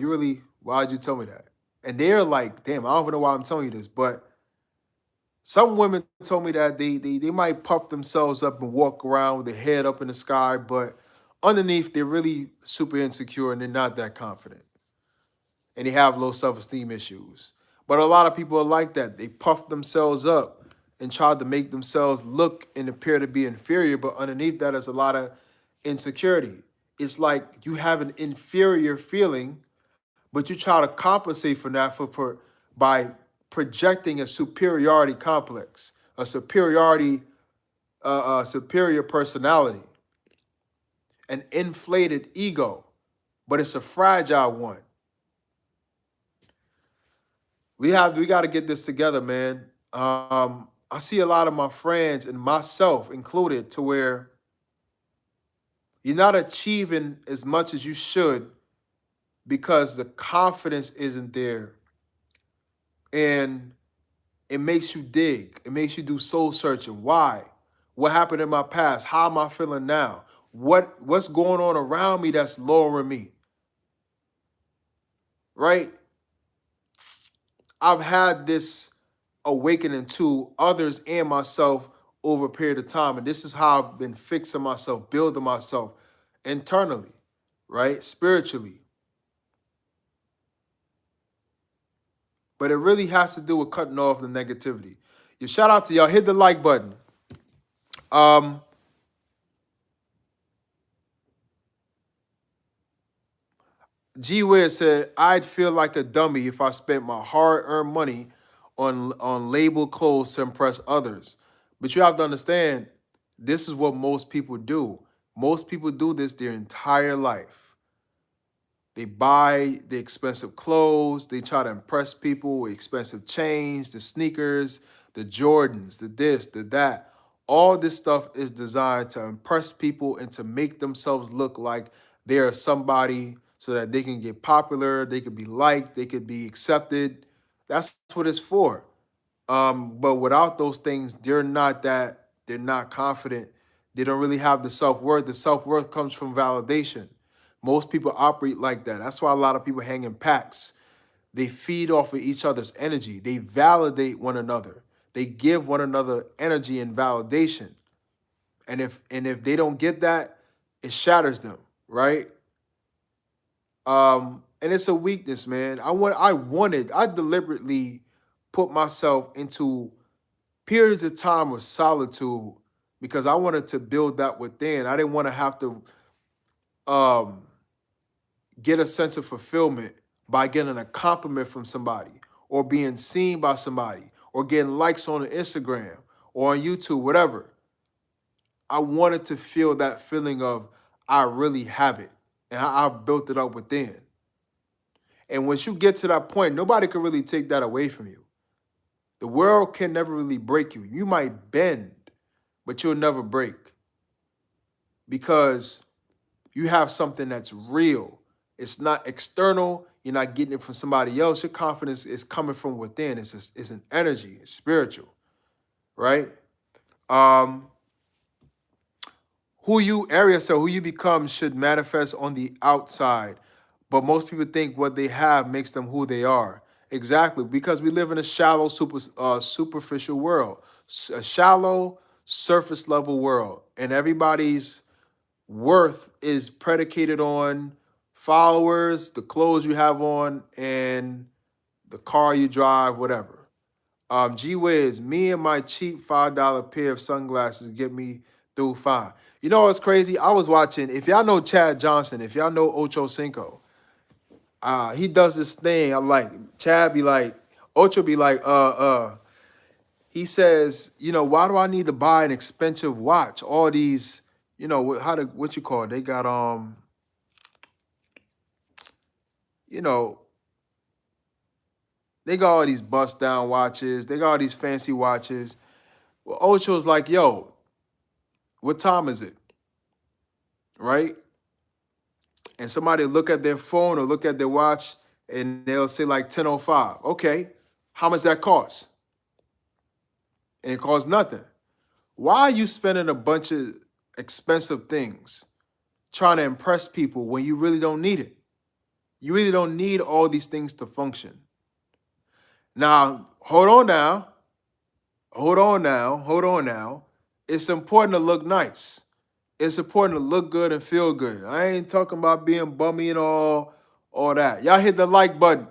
why'd you tell me that? And they're like, damn, I don't even know why I'm telling you this, but some women told me that they might puff themselves up and walk around with their head up in the sky, but underneath they're really super insecure and they're not that confident. And they have low self-esteem issues. But a lot of people are like that. They puff themselves up and try to make themselves look and appear to be inferior, but underneath that is a lot of insecurity. It's like you have an inferior feeling, but you try to compensate for that by projecting a superiority complex, a superior personality, an inflated ego, but it's a fragile one. We got to get this together, man. I see a lot of my friends and myself included to where you're not achieving as much as you should because the confidence isn't there. And it makes you dig. It makes you do soul searching. Why? What happened in my past? How am I feeling now? What's going on around me that's lowering me? Right? I've had this awakening to others and myself over a period of time. And this is how I've been fixing myself, building myself internally, right? Spiritually. But it really has to do with cutting off the negativity. You shout out to y'all. Hit the like button. Um, G Wiz said, I'd feel like a dummy if I spent my hard-earned money on labeled clothes to impress others. But you have to understand, this is what most people do. Most people do this their entire life. They buy the expensive clothes. They try to impress people with expensive chains, the sneakers, the Jordans, the this, the that. All this stuff is designed to impress people and to make themselves look like they are somebody so that they can get popular, they could be liked, they could be accepted. That's what it's for. But without those things, they're not confident. They don't really have the self-worth. The self-worth comes from validation. Most people operate like that. That's why a lot of people hang in packs. They feed off of each other's energy. They validate one another. They give one another energy and validation. And if they don't get that, it shatters them, right? And it's a weakness, man. I deliberately put myself into periods of time of solitude because I wanted to build that within. I didn't want to have to um get a sense of fulfillment by getting a compliment from somebody or being seen by somebody or getting likes on Instagram or on YouTube, whatever. I wanted to feel that feeling of I really have it and I built it up within. And once you get to that point, nobody can really take that away from you. The world can never really break you. You might bend, but you'll never break because you have something that's real. It's not external. You're not getting it from somebody else. Your confidence is coming from within. It's an energy. It's spiritual, right? Um, who you become should manifest on the outside. But most people think what they have makes them who they are. Exactly, because we live in a shallow, superficial world, a shallow, surface level world, and everybody's worth is predicated on followers, the clothes you have on, and the car you drive, whatever. G Wiz, me and my cheap $5 pair of sunglasses get me through fine. You know what's crazy? I was watching, if y'all know Chad Johnson, if y'all know Ocho Cinco, he does this thing. I like Chad be like, Ocho be like, he says, why do I need to buy an expensive watch? All these, what you call it? They got you know, they got all these bust down watches. They got all these fancy watches. Well, Ocho's like, yo, what time is it? Right? And somebody look at their phone or look at their watch and they'll say like 10:05. Okay, how much that cost? And it costs nothing. Why are you spending a bunch of expensive things trying to impress people when you really don't need it? You really don't need all these things to function. Now, hold on now. Hold on now. Hold on now. It's important to look nice. It's important to look good and feel good. I ain't talking about being bummy and all that. Y'all hit the like button.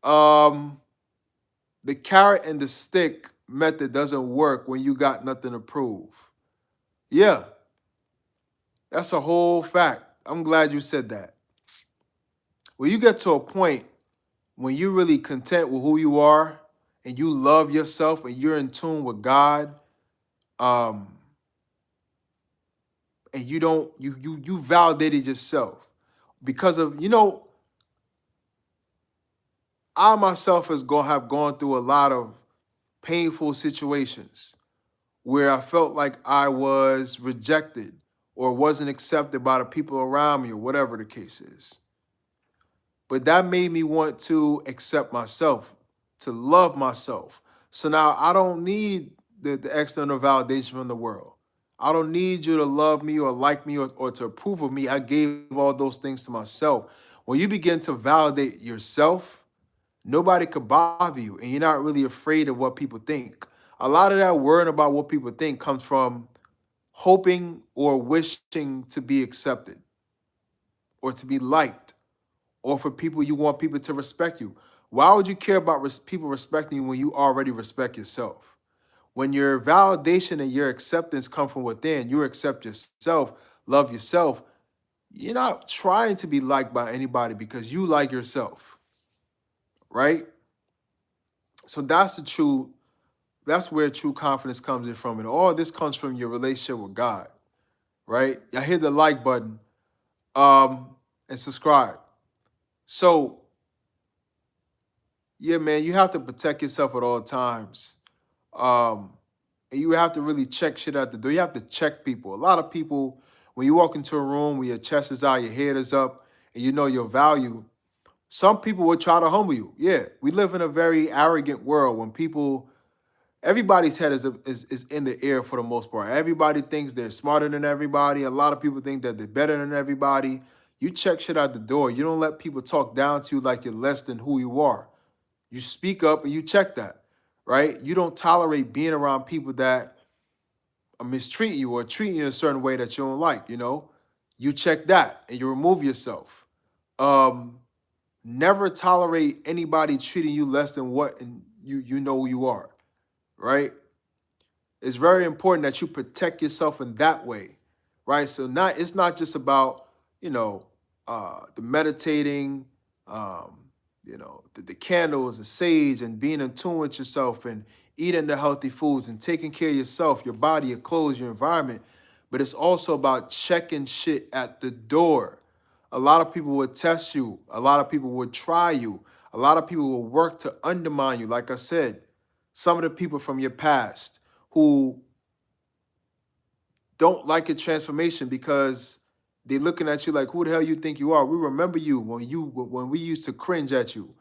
The carrot and the stick method doesn't work when you got nothing to prove. Yeah, that's a whole fact. I'm glad you said that. When you get to a point when you're really content with who you are and you love yourself and you're in tune with God, um, and you don't you validated yourself because of I myself has have gone through a lot of painful situations where I felt like I was rejected or wasn't accepted by the people around me or whatever the case is. But that made me want to accept myself, to love myself. So now I don't need the external validation from the world. I don't need you to love me or like me or to approve of me. I gave all those things to myself. When you begin to validate yourself, nobody could bother you, and you're not really afraid of what people think. A lot of that worrying about what people think comes from hoping or wishing to be accepted or to be liked or for people you want people to respect you. Why would you care about people respecting you when you already respect yourself? When your validation and your acceptance come from within, you accept yourself, love yourself, you're not trying to be liked by anybody because you like yourself, right? So that's where true confidence comes in from. And all this comes from your relationship with God, right? I hit the like button and subscribe. So, yeah, man, you have to protect yourself at all times. Um, and you have to really check shit at the door. You have to check people. A lot of people, when you walk into a room where your chest is out, your head is up, and you know your value, some people will try to humble you. Yeah, we live in a very arrogant world when people, everybody's head is in the air for the most part. Everybody thinks they're smarter than everybody. A lot of people think that they're better than everybody. You check shit out the door. You don't let people talk down to you like you're less than who you are. You speak up and you check that, right? You don't tolerate being around people that mistreat you or treat you in a certain way that you don't like, You check that and you remove yourself. Um, Never tolerate anybody treating you less than what and you know who you are, right? It's very important that you protect yourself in that way, right? So it's not just about the meditating, um, the candles, the sage, and being in tune with yourself and eating the healthy foods and taking care of yourself, your body, your clothes, your environment. But it's also about checking shit at the door. A lot of people would test you. A lot of people would try you. A lot of people will work to undermine you. Like I said, some of the people from your past who don't like your transformation because they're looking at you like, who the hell you think you are? We remember you when we used to cringe at you.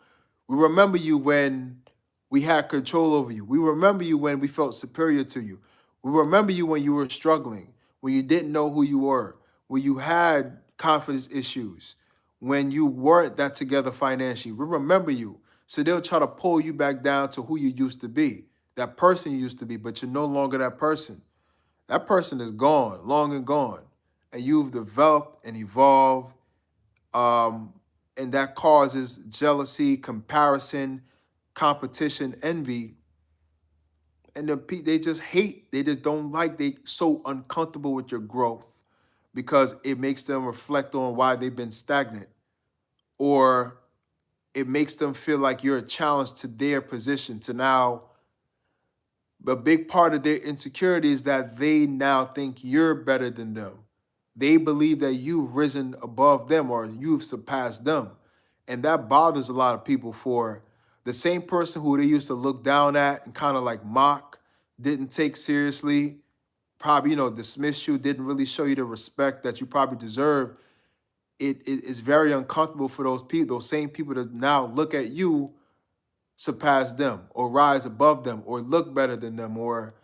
We remember you when we had control over you. We remember you when we felt superior to you. We remember you when you were struggling, when you didn't know who you were, when you had confidence issues, when you weren't that together financially. We remember you. So they'll try to pull you back down to who you used to be, that person you used to be, but you're no longer that person. That person is gone, long and gone. And you've developed and evolved. Um, and that causes jealousy, comparison, competition, envy. And they just hate, they just don't like, they so uncomfortable with your growth because it makes them reflect on why they've been stagnant. Or it makes them feel like you're a challenge to their position to now. A big part of their insecurity is that they now think you're better than them. They believe that you've risen above them or you've surpassed them. And that bothers a lot of people for the same person who they used to look down at and kind of like mock, didn't take seriously, probably, dismissed you, didn't really show you the respect that you probably deserve. It is very uncomfortable for those people, those same people to now look at you, surpass them or rise above them or look better than them, or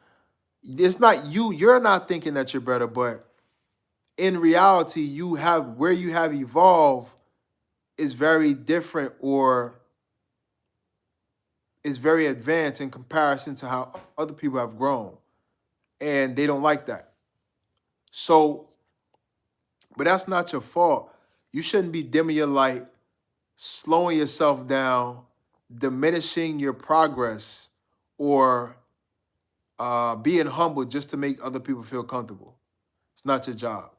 it's not you're not thinking that you're better, but in reality you have where you have evolved is very different or is very advanced in comparison to how other people have grown, and they don't like that. So, but that's not your fault. You shouldn't be dimming your light, slowing yourself down, diminishing your progress, or being humble just to make other people feel comfortable. It's not your job.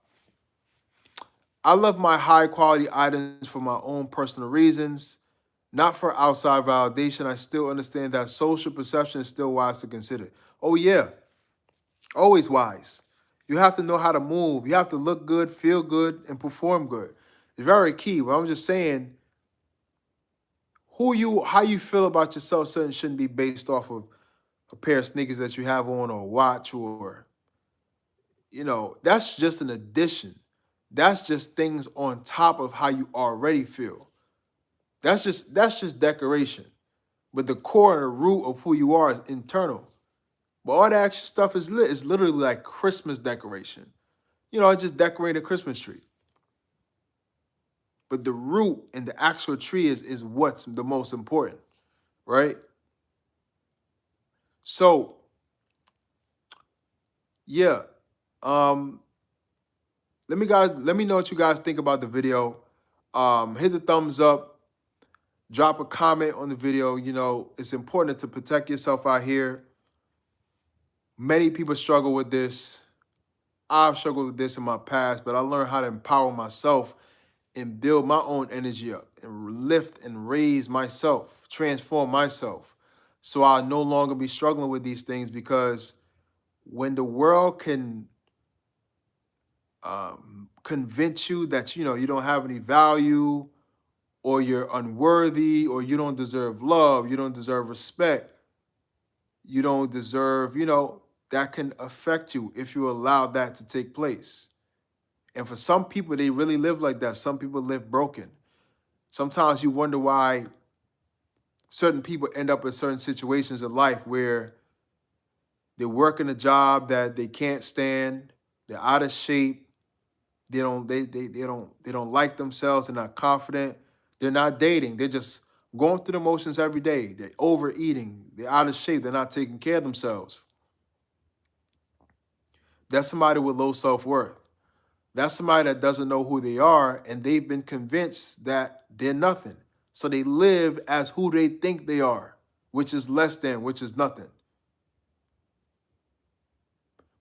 I love my high quality items for my own personal reasons. Not for outside validation. I still understand that social perception is still wise to consider. Oh, yeah, always wise. You have to know how to move. You have to look good, feel good, and perform good. It's very key. But I'm just saying, how you feel about yourself, certain shouldn't be based off of a pair of sneakers that you have on or a watch or, that's just an addition. That's just things on top of how you already feel. That's just decoration. But the core and the root of who you are is internal. But all the extra stuff is literally like Christmas decoration. I just decorate a Christmas tree. But the root and the actual tree is what's the most important, right? So yeah. Um, let me know what you guys think about the video. Hit the thumbs up, drop a comment on the video. It's important to protect yourself out here. Many people struggle with this. I've struggled with this in my past, but I learned how to empower myself and build my own energy up and lift and raise myself, transform myself. So I'll no longer be struggling with these things, because when the world can convince you that you don't have any value, or you're unworthy, or you don't deserve love, you don't deserve respect, you don't deserve, that can affect you if you allow that to take place. And for some people, they really live like that. Some people live broken. Sometimes you wonder why certain people end up in certain situations in life where they're working a job that they can't stand, they're out of shape, they don't like themselves, they're not confident, they're not dating, they're just going through the motions every day, they're overeating, they're out of shape, they're not taking care of themselves. That's somebody with low self-worth. That's somebody that doesn't know who they are, and they've been convinced that they're nothing. So they live as who they think they are, which is less than, which is nothing.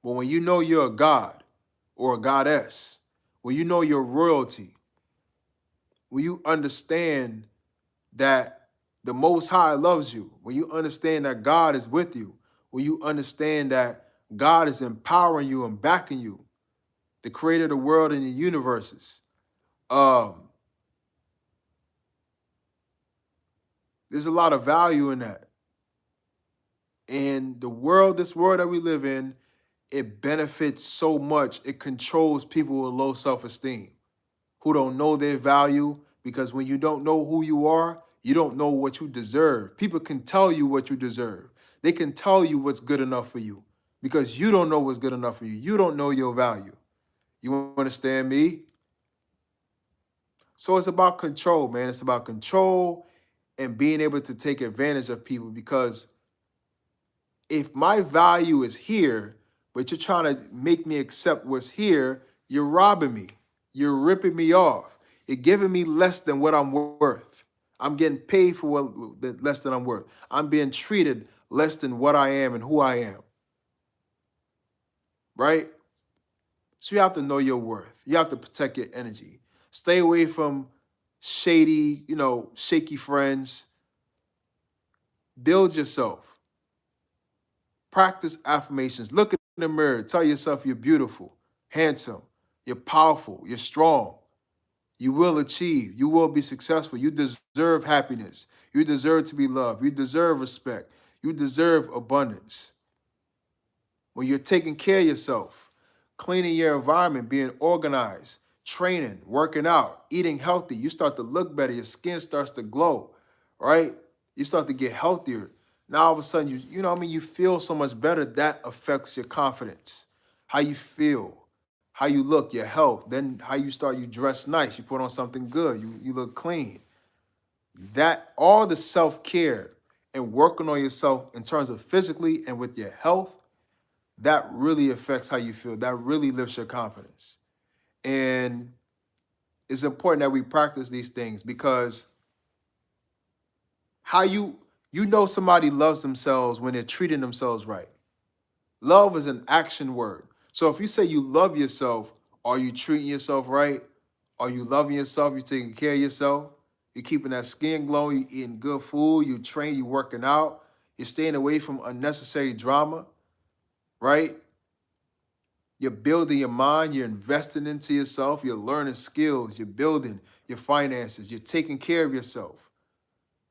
But when you know you're a god or a goddess, when you know you're royalty, when you understand that the Most High loves you, when you understand that God is with you, when you understand that God is empowering you and backing you, the creator of the world and the universes, there's a lot of value in that. And this world that we live in, it benefits so much. It controls people with low self-esteem, who don't know their value, because when you don't know who you are, you don't know what you deserve. People can tell you what you deserve. They can tell you what's good enough for you, because you don't know what's good enough for you. You don't know your value. You understand me? So it's about control, man. It's about control and being able to take advantage of people, because if my value is here, but you're trying to make me accept what's here, you're robbing me. You're ripping me off. You're giving me less than what I'm worth. I'm getting paid for less than I'm worth. I'm being treated less than what I am and who I am. Right? So you have to know your worth. You have to protect your energy. Stay away from shady, shaky friends. Build yourself. Practice affirmations. Look in the mirror. Tell yourself you're beautiful, handsome, you're powerful, you're strong. You will achieve. You will be successful. You deserve happiness. You deserve to be loved. You deserve respect. You deserve abundance. When you're taking care of yourself, cleaning your environment, being organized, training, working out, eating healthy, you start to look better. Your skin starts to glow, right? You start to get healthier. Now all of a sudden, you feel so much better. That affects your confidence, how you feel, how you look, your health. Then how you dress nice. You put on something good. You look clean. That all the self-care and working on yourself in terms of physically and with your health, that really affects how you feel. That really lifts your confidence. And it's important that we practice these things, because how you know somebody loves themselves when they're treating themselves right. Love is an action word. So if you say you love yourself, are you treating yourself right? Are you loving yourself? You taking care of yourself? You're keeping that skin glowing. You eating good food. You train. You working out. You're staying away from unnecessary drama, right? You're building your mind. You're investing into yourself. You're learning skills. You're building your finances. You're taking care of yourself.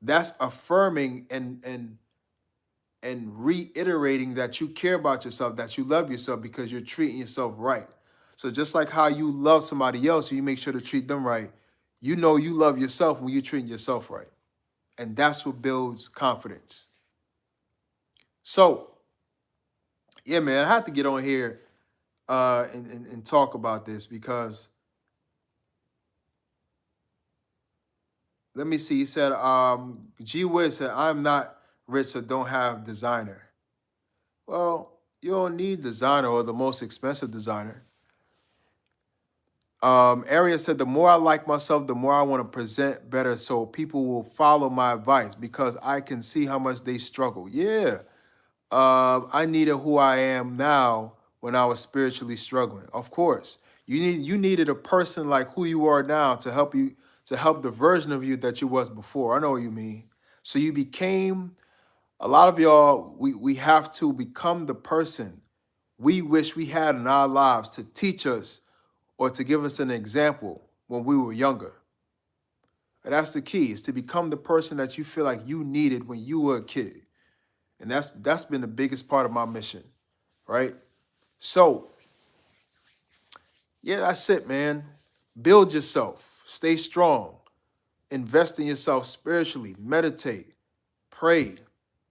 That's affirming and reiterating that you care about yourself, that you love yourself because you're treating yourself right. So just like how you love somebody else, you make sure to treat them right. You know you love yourself when you're treating yourself right. And that's what builds confidence. So, yeah, man, I had to get on here and talk about this because let me see. He said, G Wiz said, I'm not rich, so don't have designer. Well, you don't need designer or the most expensive designer. Area said, the more I like myself, the more I want to present better so people will follow my advice because I can see how much they struggle. Yeah. I needed who I am now when I was spiritually struggling. Of course. You needed a person like who you are now to help you, to help the version of you that you was before. I know what you mean. So you became, a lot of y'all, we have to become the person we wish we had in our lives to teach us or to give us an example when we were younger. And that's the key, is to become the person that you feel like you needed when you were a kid. And that's been the biggest part of my mission, right? So, yeah, that's it, man. Build yourself, stay strong, invest in yourself spiritually, meditate, pray,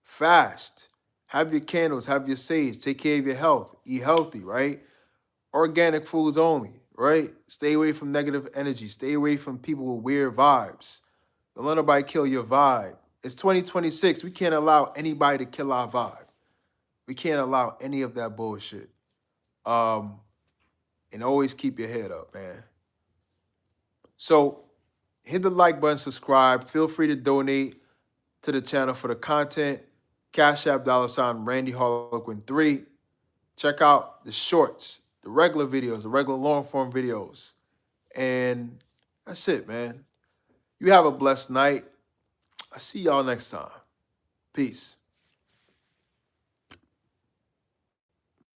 fast, have your candles, have your sage, take care of your health, eat healthy, right? Organic foods only, right? Stay away from negative energy. Stay away from people with weird vibes. Don't let nobody kill your vibe. It's 2026. We can't allow anybody to kill our vibe. We can't allow any of that bullshit. Um, and always keep your head up, man. So hit the like button, subscribe. Feel free to donate to the channel for the content. Cash App $ Randy Harlequin 3. Check out the shorts, the regular videos, the regular long form videos. And that's it, man. You have a blessed night. I'll see y'all next time. Peace.